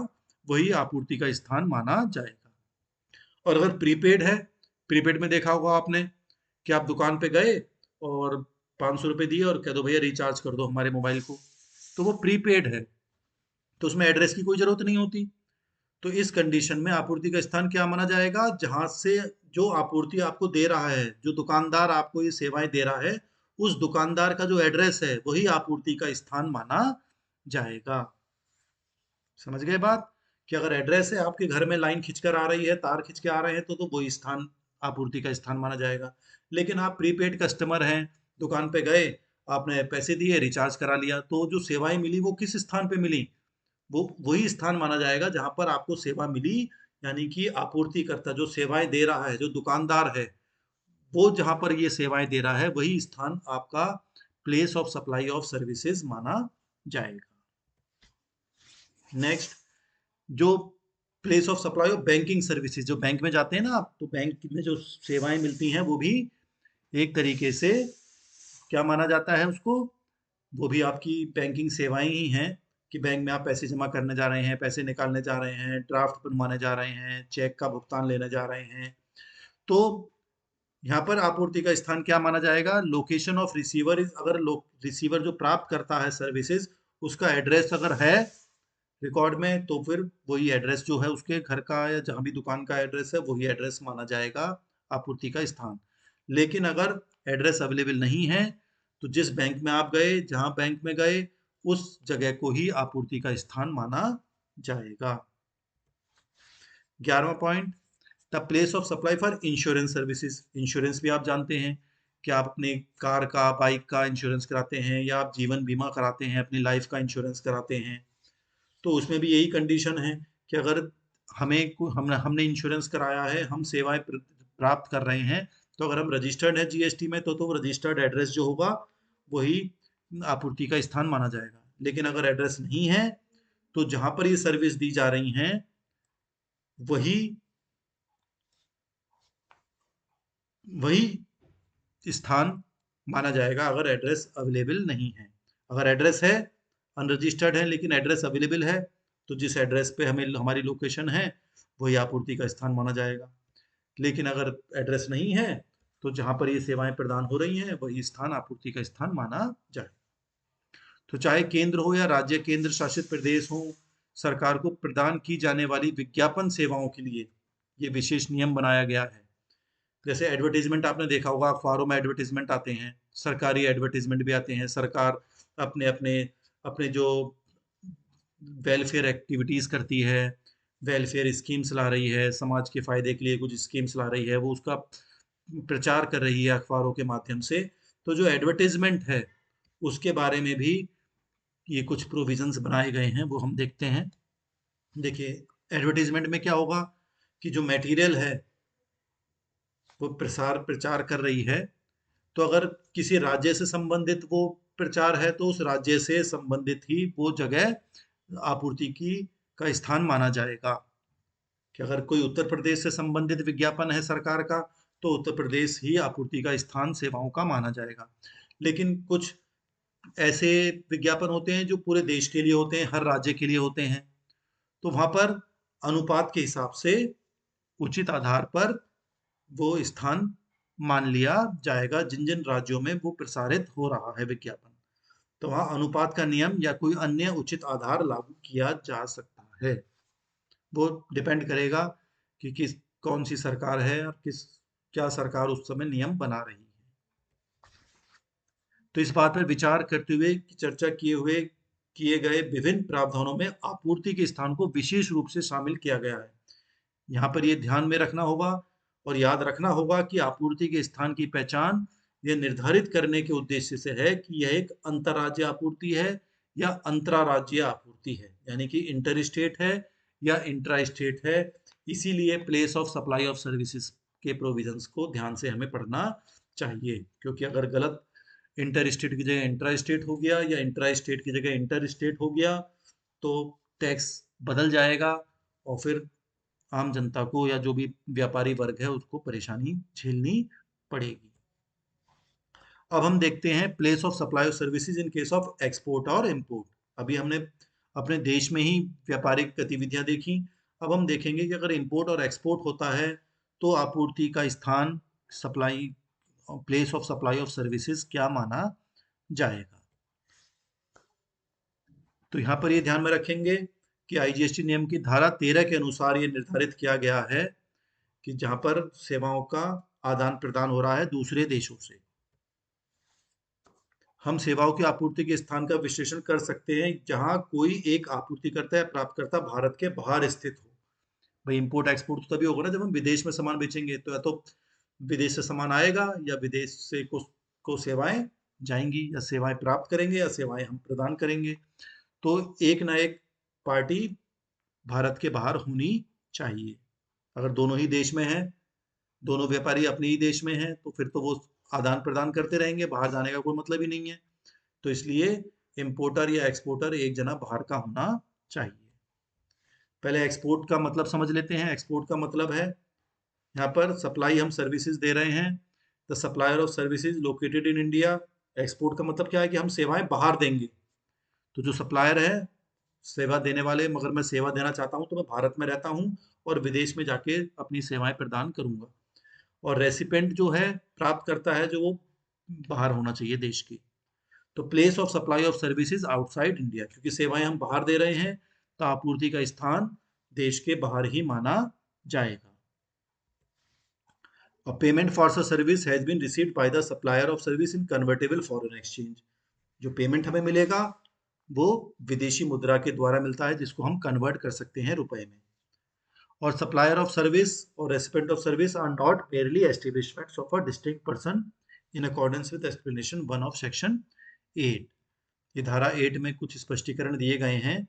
S1: वही आपूर्ति का स्थान माना जाएगा। और अगर प्रीपेड है, प्रीपेड में देखा होगा आपने कि आप दुकान पे गए और 500 रुपये दिए और कह दो भैया रिचार्ज कर दो हमारे मोबाइल को, तो वो प्रीपेड है, तो उसमें एड्रेस की कोई जरूरत नहीं होती। तो इस कंडीशन में आपूर्ति का स्थान क्या माना जाएगा, जहां से जो आपूर्ति आपको दे रहा है, जो दुकानदार आपको ये सेवाएं दे रहा है, उस दुकानदार का जो एड्रेस है, वही आपूर्ति का स्थान माना जाएगा। समझ गए बात, कि अगर एड्रेस है, आपके घर में लाइन खींचकर आ रही है, तार खींच के आ रहे हैं, तो वही स्थान आपूर्ति का स्थान माना जाएगा। लेकिन आप प्रीपेड कस्टमर हैं, दुकान पे गए, आपने पैसे दिए, रिचार्ज करा लिया, तो जो सेवाएं मिली वो किस स्थान पे मिली, वो वही स्थान माना जाएगा जहां पर आपको सेवा मिली। यानी कि आपूर्तिकर्ता जो सेवाएं दे रहा है, जो दुकानदार है, वो जहां पर ये सेवाएं दे रहा है, वही स्थान आपका place of supply of services माना जाएगा। नेक्स्ट, जो place of supply of banking services, जो बैंक में जाते हैं ना आप, तो बैंक में जो सेवाएं मिलती हैं वो भी एक तरीके से क्या माना जाता है उसको, वो भी आपकी बैंकिंग सेवाएं ही हैं, कि बैंक में आप पैसे जमा करने जा रहे हैं, पैसे निकालने जा रहे हैं, ड्राफ्ट बनवाने जा रहे हैं, चेक का भुगतान लेने जा रहे हैं। तो यहाँ पर आपूर्ति का स्थान क्या माना जाएगा, लोकेशन ऑफ रिसीवर इज, अगर रिसीवर जो प्राप्त करता है सर्विसेज, उसका एड्रेस अगर है रिकॉर्ड में, तो फिर वही एड्रेस जो है उसके घर का या जहाँ भी दुकान का एड्रेस है वही एड्रेस माना जाएगा आपूर्ति का स्थान। लेकिन अगर एड्रेस अवेलेबल नहीं है, तो जिस बैंक में आप गए, जहाँ बैंक में गए, उस जगह को ही आपूर्ति का स्थान माना जाएगा। 11वां point, the place of supply for insurance services. Insurance भी आप जानते हैं कि आप अपने कार का, बाइक का इंश्योरेंस कराते हैं, या आप जीवन बीमा कराते हैं, अपनी लाइफ का इंश्योरेंस कराते हैं। तो उसमें भी यही कंडीशन है कि अगर हमने इंश्योरेंस कराया है, हम सेवाएं प्राप्त कर रहे हैं, तो अगर हम रजिस्टर्ड हैं जीएसटी में, तो रजिस्टर्ड एड्रेस जो होगा वही आपूर्ति का स्थान माना जाएगा। लेकिन अगर एड्रेस नहीं है, तो जहां पर ये सर्विस दी जा रही हैं वही वही स्थान माना जाएगा, अगर एड्रेस अवेलेबल नहीं है। अगर एड्रेस है, अनरजिस्टर्ड है, लेकिन एड्रेस अवेलेबल है, तो जिस एड्रेस पे हमें हमारी लोकेशन है वही आपूर्ति का स्थान माना जाएगा। लेकिन अगर एड्रेस नहीं है, तो जहां पर ये सेवाएं प्रदान हो रही हैं वही स्थान आपूर्ति का स्थान माना जाए। तो चाहे केंद्र हो या राज्य केंद्र शासित प्रदेश हो, सरकार को प्रदान की जाने वाली विज्ञापन सेवाओं के लिए ये विशेष नियम बनाया गया है। जैसे एडवर्टीजमेंट आपने देखा होगा, अखबारों में एडवर्टीजमेंट आते हैं, सरकारी एडवर्टीजमेंट भी आते हैं। सरकार अपने अपने अपने जो वेलफेयर एक्टिविटीज करती है, वेलफेयर स्कीम्स ला रही है, समाज के फायदे के लिए कुछ स्कीम्स ला रही है, वो उसका प्रचार कर रही है अखबारों के माध्यम से। तो जो एडवर्टीजमेंट है उसके बारे में भी ये कुछ प्रोविजंस बनाए गए हैं, वो हम देखते हैं। देखिए, एडवर्टीजमेंट में क्या होगा कि जो मटेरियल है वो प्रचार कर रही है, तो अगर किसी राज्य से संबंधित वो प्रचार है, तो उस राज्य से संबंधित ही वो जगह आपूर्ति की का स्थान माना जाएगा। कि अगर कोई उत्तर प्रदेश से संबंधित विज्ञापन है सरकार का, तो उत्तर प्रदेश ही आपूर्ति का स्थान सेवाओं का माना जाएगा। लेकिन कुछ ऐसे विज्ञापन होते हैं जो पूरे देश के लिए होते हैं, हर राज्य के लिए होते हैं, तो वहां पर अनुपात के हिसाब से उचित आधार पर वो स्थान मान लिया जाएगा, जिन जिन राज्यों में वो प्रसारित हो रहा है विज्ञापन। तो वहाँ अनुपात का नियम या कोई अन्य उचित आधार लागू किया जा सकता है। वो डिपेंड करेगा कि कौन सी सरकार है और क्या सरकार उस समय नियम बना रही है। तो इस बात पर विचार करते हुए, चर्चा किए गए विभिन्न प्रावधानों में आपूर्ति के स्थान को विशेष रूप से शामिल किया गया है। यहाँ पर ये ध्यान में रखना होगा और याद रखना होगा कि आपूर्ति के स्थान की पहचान यह निर्धारित करने के उद्देश्य से है कि यह एक अंतर्राज्य आपूर्ति है या अंतराराज्यीय आपूर्ति है, यानी कि इंटर स्टेट है या इंट्रा स्टेट है। इसीलिए place of supply of services के प्रोविजंस को ध्यान से हमें पढ़ना चाहिए, क्योंकि अगर गलत इंटर स्टेट की जगह इंट्रा स्टेट हो गया या इंट्रा स्टेट की जगह इंटर स्टेट हो गया, तो टैक्स बदल जाएगा और फिर आम जनता को या जो भी व्यापारी वर्ग है उसको परेशानी झेलनी पड़ेगी। अब हम देखते हैं place of supply of services in case of export और इंपोर्ट। अभी हमने अपने देश में ही व्यापारिक गतिविधियां देखी, अब हम देखेंगे कि अगर इंपोर्ट और एक्सपोर्ट होता है तो आपूर्ति का स्थान, supply, place of supply of services क्या माना जाएगा। तो यहाँ पर ये ध्यान में रखेंगे कि आईजीएसटी नियम की धारा 13 के अनुसार ये निर्धारित किया गया है कि जहां पर सेवाओं का आदान प्रदान हो रहा है दूसरे देशों से, हम सेवाओं की आपूर्ति के स्थान का विश्लेषण कर सकते हैं जहां कोई एक आपूर्तिकर्ता या प्राप्तकर्ता भारत के बाहर स्थित हो। भाई इंपोर्ट एक्सपोर्ट तो तभी होगा ना जब हम विदेश में सामान बेचेंगे, तो या तो विदेश से सामान आएगा या विदेश से को सेवाएं जाएंगी, या सेवाएं प्राप्त करेंगे या सेवाएं हम प्रदान करेंगे। तो एक ना एक पार्टी भारत के बाहर होनी चाहिए। अगर दोनों ही देश में हैं, दोनों व्यापारी अपने ही देश में हैं, तो फिर तो वो आदान प्रदान करते रहेंगे, बाहर जाने का कोई मतलब ही नहीं है। तो इसलिए इंपोर्टर या एक्सपोर्टर एक जना बाहर का होना चाहिए। पहले एक्सपोर्ट का मतलब समझ लेते हैं। एक्सपोर्ट का मतलब है, यहाँ पर सप्लाई हम सर्विसेज दे रहे हैं, the supplier of services located in India. Export का मतलब क्या है कि हम सेवाएं बाहर देंगे। तो जो सप्लायर है, सेवा देने वाले, मगर मैं सेवा देना चाहता हूँ तो मैं भारत में रहता हूँ और विदेश में जाके अपनी सेवाएं प्रदान करूंगा। और रेसिपेंट जो है, प्राप्त करता है, जो वो बाहर होना चाहिए देश की। तो place of supply of services outside India, क्योंकि सेवाएं हम बाहर दे रहे हैं तो आपूर्ति का स्थान देश के बाहर ही माना जाएगा। A payment for such service has been received by the supplier of service in convertible foreign exchange। जो पेमेंट हमें मिलेगा वो विदेशी मुद्रा के द्वारा मिलता है, जिसको हम कन्वर्ट कर सकते हैं रुपए में। और सप्लायर ऑफ सर्विस और recipient of service are not merely establishments of a distinct person in accordance with explanation 1 of section 8। ये धारा 8 में कुछ स्पष्टीकरण दिए गए हैं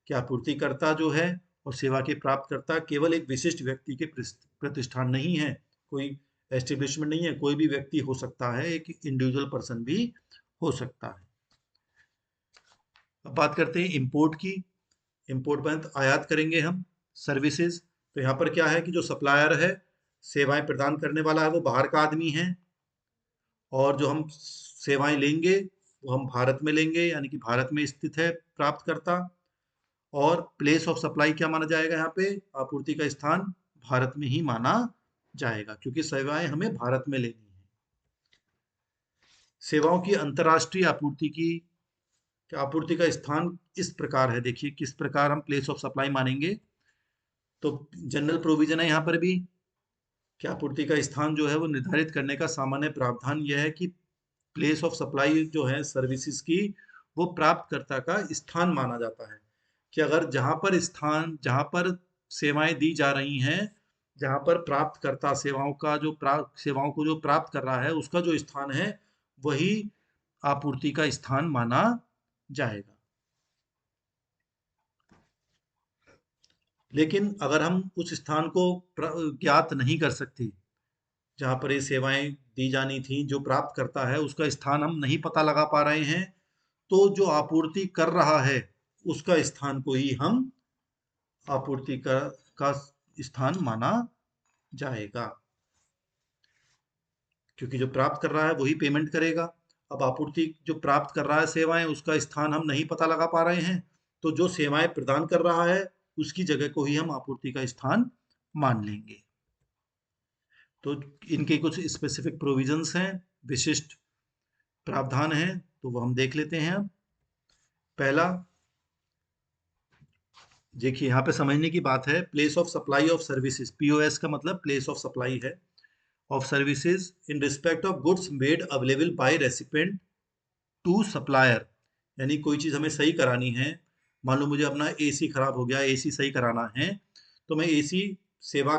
S1: कि आपूर्तिकर्ता जो है और सेवा के प्राप्तकर्ता केवल एक विशिष्ट व्यक्ति के प्रतिष्ठान नहीं है, कोई एस्टेब्लिशमेंट नहीं है, कोई भी व्यक्ति हो सकता है, एक इंडिविजुअल पर्सन भी हो सकता है। अब बात करते हैं इंपोर्ट की। इंपोर्ट में आयात करेंगे हम सर्विसेज। तो यहाँ पर क्या है कि जो सप्लायर है, सेवाएं प्रदान करने वाला है, वो बाहर का आदमी है, और जो हम सेवाएं लेंगे वो हम भारत में लेंगे, यानी कि भारत में स्थित है प्राप्तकर्ता। और प्लेस ऑफ सप्लाई क्या माना जाएगा, यहाँ पे आपूर्ति का स्थान भारत में ही माना जाएगा, क्योंकि सेवाएं हमें भारत में लेनी है। सेवाओं की अंतर्राष्ट्रीय आपूर्ति की आपूर्ति का स्थान इस प्रकार है, देखिए किस प्रकार हम प्लेस ऑफ सप्लाई मानेंगे। तो जनरल प्रोविजन है यहाँ पर भी कि आपूर्ति का स्थान जो है वो निर्धारित करने का सामान्य प्रावधान यह है कि प्लेस ऑफ सप्लाई जो है सर्विसेज की, वो प्राप्तकर्ता का स्थान माना जाता है। कि अगर जहाँ पर सेवाएं दी जा रही हैं, जहाँ पर प्राप्तकर्ता सेवाओं को जो प्राप्त कर रहा है, उसका जो स्थान है वही आपूर्ति का स्थान माना जाएगा। लेकिन अगर हम उस स्थान को ज्ञात नहीं कर सकते जहाँ पर ये सेवाएं दी जानी थी, जो प्राप्त करता है उसका स्थान हम नहीं पता लगा पा रहे हैं, तो जो आपूर्ति कर रहा है उसका स्थान को ही हम आपूर्ति का स्थान माना जाएगा, क्योंकि जो प्राप्त कर रहा है वही पेमेंट करेगा। अब आपूर्ति जो प्राप्त कर रहा है सेवाएं, उसका स्थान हम नहीं पता लगा पा रहे हैं, तो जो सेवाएं प्रदान कर रहा है उसकी जगह को ही हम आपूर्ति का स्थान मान लेंगे। तो इनके कुछ स्पेसिफिक प्रोविजंस हैं, विशिष्ट प्रावधान हैं, तो वो हम देख लेते हैं। अब पहला देखिए, यहाँ पे समझने की बात है, place of supply of services, POS का मतलब प्लेस ऑफ सप्लाई है, of services in respect of goods made available by recipient to supplier. यानी कोई चीज़ हमें सही करानी है, मान लो मुझे अपना एसी खराब हो गया, एसी सही कराना है, तो मैं एसी सेवा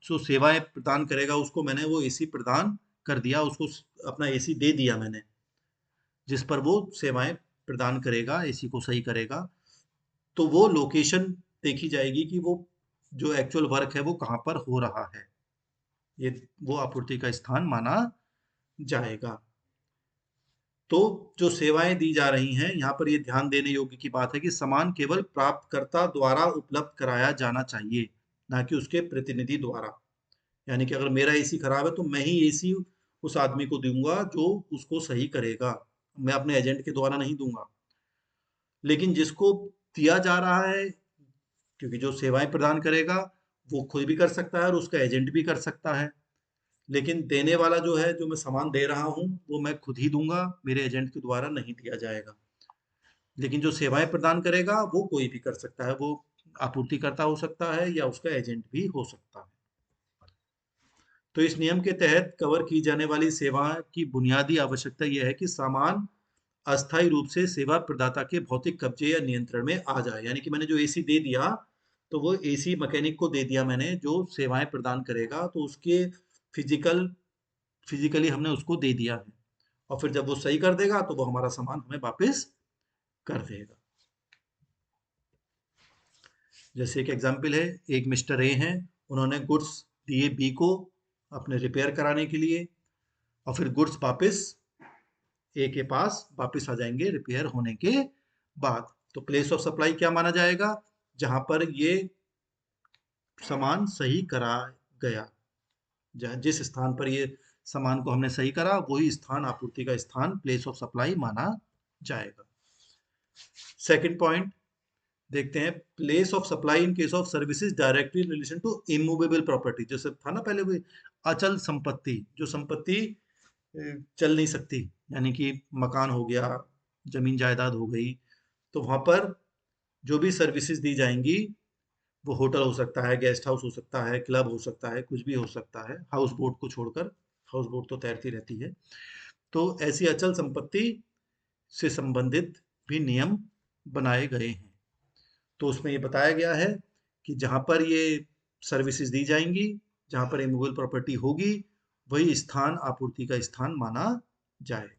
S1: जो सेवाएं प्रदान करेगा उसको मैंने वो एसी प्रदान कर दिया, उसको अपना एसी दे दिया मैंने, जिस पर वो सेवाएं प्रदान करेगा, एसी को सही करेगा। तो वो लोकेशन देखी जाएगी कि वो जो एक्चुअल वर्क है वो कहाँ पर हो रहा है, ये वो आपूर्ति का स्थान माना जाएगा। तो जो सेवाएं दी जा रही हैं यहाँ पर, ये ध्यान देने योग्य की बात है कि सामान केवल प्राप्तकर्ता द्वारा उपलब्ध कराया जाना चाहिए, ना कि उसके प्रतिनिधि द्वारा। यानी कि अगर मेरा एसी खराब है तो मैं ही एसी उस आदमी को दूंगा जो उसको सही करेगा, मैं अपने एजेंट के द्वारा नहीं दूंगा। लेकिन जिसको दिया जा रहा है, क्योंकि जो सेवाएं प्रदान करेगा वो खुद भी कर सकता है और उसका एजेंट भी कर सकता है, लेकिन देने वाला जो है, जो मैं सामान दे रहा हूँ वो मैं खुद ही दूंगा, मेरे एजेंट के द्वारा नहीं दिया जाएगा। लेकिन जो सेवाएं प्रदान करेगा वो कोई भी कर सकता है, वो आपूर्तिकर्ता हो सकता है या उसका एजेंट भी हो सकता है। तो इस नियम के तहत कवर की जाने वाली सेवा की बुनियादी आवश्यकता यह है कि सामान अस्थायी रूप से सेवा प्रदाता के भौतिक कब्जे या नियंत्रण में आ जाए। यानी कि मैंने जो एसी दे दिया, तो वो एसी मैकेनिक को दे दिया मैंने, जो सेवाएं प्रदान करेगा, तो उसके फिजिकली हमने उसको दे दिया है, और फिर जब वो सही कर देगा तो वो हमारा सामान हमें वापस कर देगा। जैसे एक एग्जांपल है, एक मिस्टर ए हैं, उन्होंने गुड्स दिए बी को अपने रिपेयर कराने के लिए, और फिर गुड्स वापस ए के पास वापस आ जाएंगे रिपेयर होने के बाद। तो प्लेस ऑफ सप्लाई क्या माना जाएगा, जहां पर ये सामान सही करा गया, जिस स्थान पर ये सामान को हमने सही करा वही स्थान आपूर्ति का स्थान, प्लेस ऑफ सप्लाई माना जाएगा। सेकंड पॉइंट देखते हैं, place of supply in case of services directly in relation to immovable property. जैसे था ना पहले कोई अचल संपत्ति, जो संपत्ति चल नहीं सकती, यानी कि मकान हो गया, जमीन जायदाद हो गई, तो वहां पर जो भी सर्विसेज दी जाएंगी, वो होटल हो सकता है, गेस्ट हाउस हो सकता है, क्लब हो सकता है, कुछ भी हो सकता है, हाउस बोट को छोड़कर, हाउस बोट तो तैरती रहती है। तो ऐसी अचल संपत्ति से संबंधित भी नियम बनाए गए हैं। तो उसमें ये बताया गया है कि जहां पर ये सर्विसेज दी जाएंगी, जहां पर इमूवेबल प्रॉपर्टी होगी, वही स्थान आपूर्ति का स्थान माना जाएगा।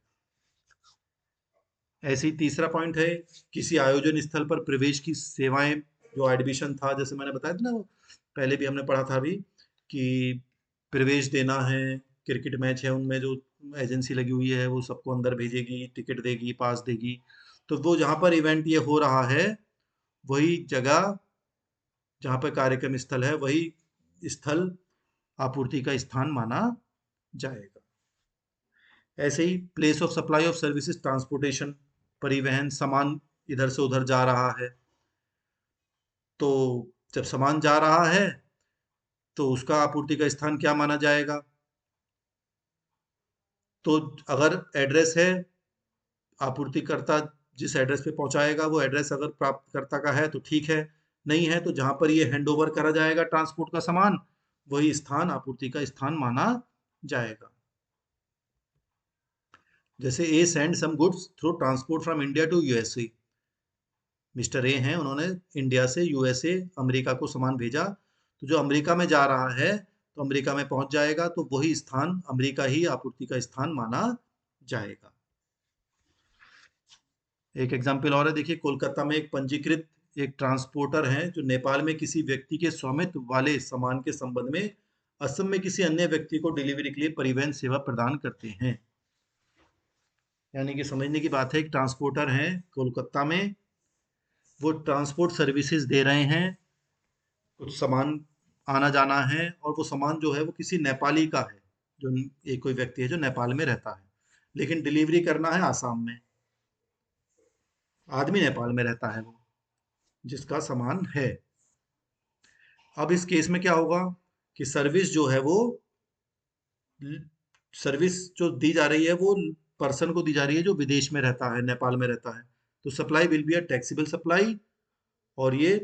S1: ऐसे ही तीसरा पॉइंट है, किसी आयोजन स्थल पर प्रवेश की सेवाएं, जो एडमिशन था, जैसे मैंने बताया था ना, वो पहले भी हमने पढ़ा था अभी, कि प्रवेश देना है, क्रिकेट मैच है, उनमें जो एजेंसी लगी हुई है वो सबको अंदर भेजेगी, टिकट देगी, पास देगी। तो वो जहाँ पर इवेंट ये हो रहा है, वही जगह, जहाँ पर कार्यक्रम स्थल है, वही स्थल आपूर्ति का स्थान माना जाएगा। ऐसे ही place of supply of services, transportation, परिवहन, सामान इधर से उधर जा रहा है, तो जब सामान जा रहा है तो उसका आपूर्ति का स्थान क्या माना जाएगा? तो अगर एड्रेस है, आपूर्तिकर्ता जिस एड्रेस पे पहुंचाएगा वो एड्रेस अगर प्राप्तकर्ता का है तो ठीक है, नहीं है तो जहां पर ये हैंड ओवर करा जाएगा ट्रांसपोर्ट का सामान, वही स्थान आपूर्ति का स्थान माना जाएगा। जैसे A send some goods through transport from India to USA, mister A हैं, उन्होंने इंडिया से यूएसए, अमेरिका को सामान भेजा, तो जो अमेरिका में जा रहा है तो अमेरिका में पहुंच जाएगा, तो वही स्थान अमेरिका ही आपूर्ति का स्थान माना जाएगा। एक एग्जाम्पल और है, देखिए, कोलकाता में एक पंजीकृत एक ट्रांसपोर्टर हैं जो नेपाल में किसी व्यक्ति के स्वामित्व वाले सामान के संबंध में असम में किसी अन्य व्यक्ति को डिलीवरी के लिए परिवहन सेवा प्रदान करते हैं। यानी कि समझने की बात है, एक ट्रांसपोर्टर हैं कोलकाता में, वो ट्रांसपोर्ट सर्विसेज दे रहे हैं, कुछ सामान आना जाना है, और वो सामान जो है वो किसी नेपाली का है, जो एक कोई व्यक्ति है जो नेपाल में रहता है, लेकिन डिलीवरी करना है आसाम में, आदमी नेपाल में रहता है वो, जिसका सामान है। अब इस केस में क्या होगा कि सर्विस जो है वो, सर्विस जो दी जा रही है वो पर्सन को दी जा रही है जो विदेश में रहता है, नेपाल में रहता है, तो supply will be a taxable supply, और ये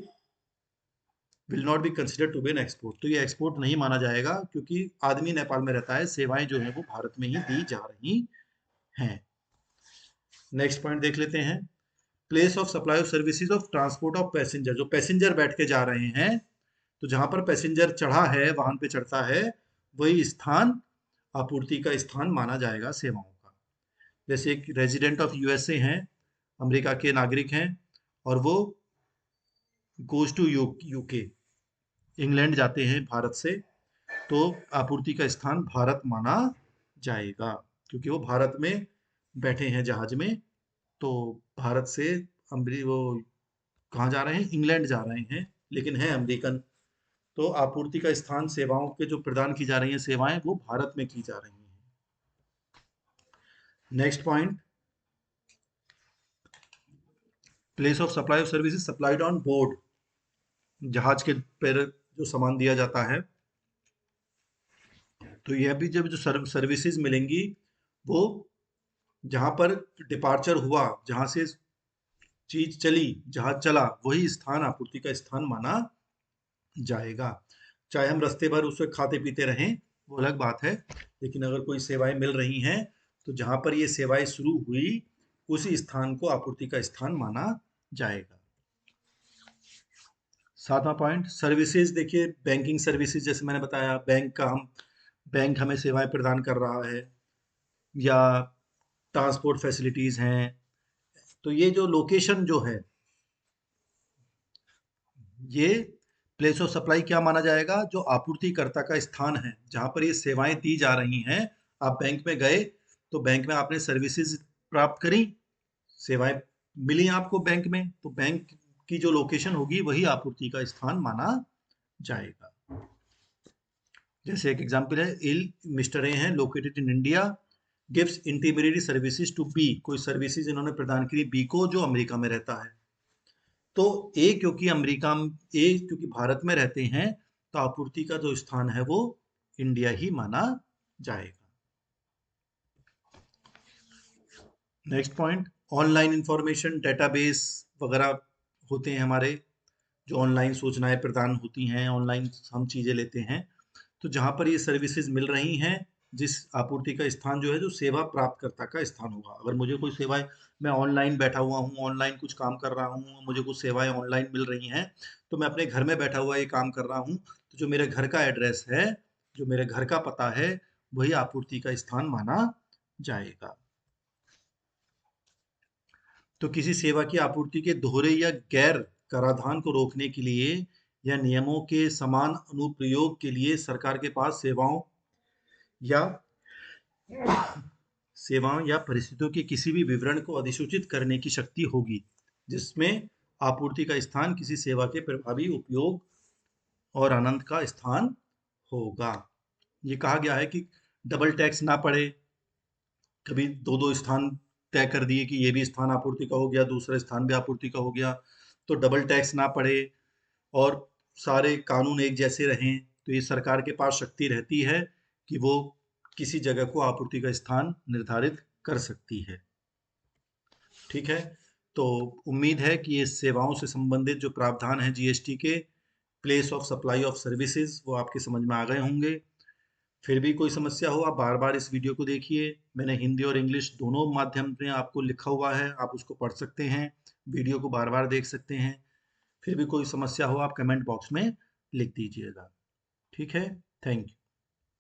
S1: will not be consider to be an export. तो ये एक्सपोर्ट नहीं माना जाएगा, क्योंकि आदमी नेपाल में रहता है, सेवाएं जो है वो भारत में ही दी जा रही हैं। नेक्स्ट पॉइंट देख लेते हैं, place of supply of services of transport of passenger, जो पैसेंजर बैठ के जा रहे हैं, तो जहां पर पैसेंजर चढ़ा है, वाहन पे चढ़ता है, वही स्थान आपूर्ति का स्थान माना जाएगा सेवाओं का। जैसे एक रेजिडेंट ऑफ यूएसए हैं, अमेरिका के नागरिक हैं, और वो गोज टू यूके, इंग्लैंड जाते हैं भारत से, तो आपूर्ति का स्थान भारत माना जाएगा, क्योंकि वो भारत में बैठे हैं जहाज में, तो भारत से वो कहाँ जा रहे हैं, इंग्लैंड जा रहे हैं, लेकिन है अमेरिकन, तो आपूर्ति का स्थान सेवाओं के जो प्रदान की जा रही हैं सेवाएं, वो भारत में की जा रही हैं। Next point, place of supply of services supplied on board, जहाज के पर जो सामान दिया जाता है, तो यह भी जब जो सर्विसेज मिलेंगी, वो जहां पर डिपार्चर हुआ, जहां से चीज चली, जहाज चला, वही स्थान आपूर्ति का स्थान माना जाएगा। चाहे हम रास्ते भर उससे खाते पीते रहें, वो अलग बात है, लेकिन अगर कोई सेवाएं मिल रही हैं, तो जहां पर ये सेवाएं शुरू हुई, उसी स्थान को आपूर्ति का स्थान माना जाएगा। सातवां पॉइंट, सर्विसेज, देखिए, बैंकिंग सर्विसेज, जैसे मैंने बताया, बैंक हमें सेवाएं प्रदान कर रहा है, या ट्रांसपोर्ट फैसिलिटीज हैं, तो ये जो लोकेशन जो है, ये प्लेस ऑफ सप्लाई क्या माना जाएगा, जो आपूर्तिकर्ता का स्थान है, जहां पर ये सेवाएं दी जा रही हैं। आप बैंक में गए, तो बैंक में आपने सर्विसेज प्राप्त करी, सेवाएं मिली आपको बैंक में, तो बैंक की जो लोकेशन होगी वही आपूर्ति का स्थान माना जाएगा। जैसे एक एग्जांपल है, इल मिस्टर ए हैं located in India gives interior services to B, कोई सर्विसेज इन्होंने प्रदान की बी को जो अमेरिका में रहता है। तो ए क्योंकि भारत में रहते हैं तो आपूर्ति का जो स्थान है वो इंडिया ही माना जाएगा। Next point, online information database वगैरह होते हैं हमारे, जो ऑनलाइन सूचनाएं प्रदान होती हैं, ऑनलाइन हम चीज़ें लेते हैं। तो जहाँ पर ये सर्विसेज मिल रही हैं, जिस आपूर्ति का स्थान जो है जो सेवा प्राप्तकर्ता का स्थान होगा। अगर मुझे कोई सेवाएं, मैं ऑनलाइन बैठा हुआ हूँ, ऑनलाइन कुछ काम कर रहा हूँ, मुझे कुछ सेवाएं ऑनलाइन मिल रही हैं, तो मैं अपने घर में बैठा हुआ ये काम कर रहा हूँ, तो जो मेरे घर का एड्रेस है, जो मेरे घर का पता है, वही आपूर्ति का स्थान माना जाएगा। तो किसी सेवा की आपूर्ति के दोहरे या गैर कराधान को रोकने के लिए या नियमों के समान अनुप्रयोग के लिए सरकार के पास या सेवाओं या परिस्थितियों के किसी भी विवरण को अधिसूचित करने की शक्ति होगी, जिसमें आपूर्ति का स्थान किसी सेवा के प्रभावी उपयोग और आनंद का स्थान होगा। ये कहा गया है कि डबल टैक्स ना पड़े, कभी दो दो स्थान तय कर दिए कि ये भी स्थान आपूर्ति का हो गया, दूसरा स्थान भी आपूर्ति का हो गया, तो डबल टैक्स ना पड़े और सारे कानून एक जैसे रहें। तो ये सरकार के पास शक्ति रहती है कि वो किसी जगह को आपूर्ति का स्थान निर्धारित कर सकती है। ठीक है, तो उम्मीद है कि ये सेवाओं से संबंधित जो प्रावधान है जीएसटी के, place of supply of services, वो आपके समझ में आ गए होंगे। फिर भी कोई समस्या हो, आप बार बार इस वीडियो को देखिए। मैंने हिंदी और इंग्लिश दोनों माध्यम में आपको लिखा हुआ है, आप उसको पढ़ सकते हैं, वीडियो को बार बार देख सकते हैं। फिर भी कोई समस्या हो, आप कमेंट बॉक्स में लिख दीजिएगा। ठीक है, थैंक यू।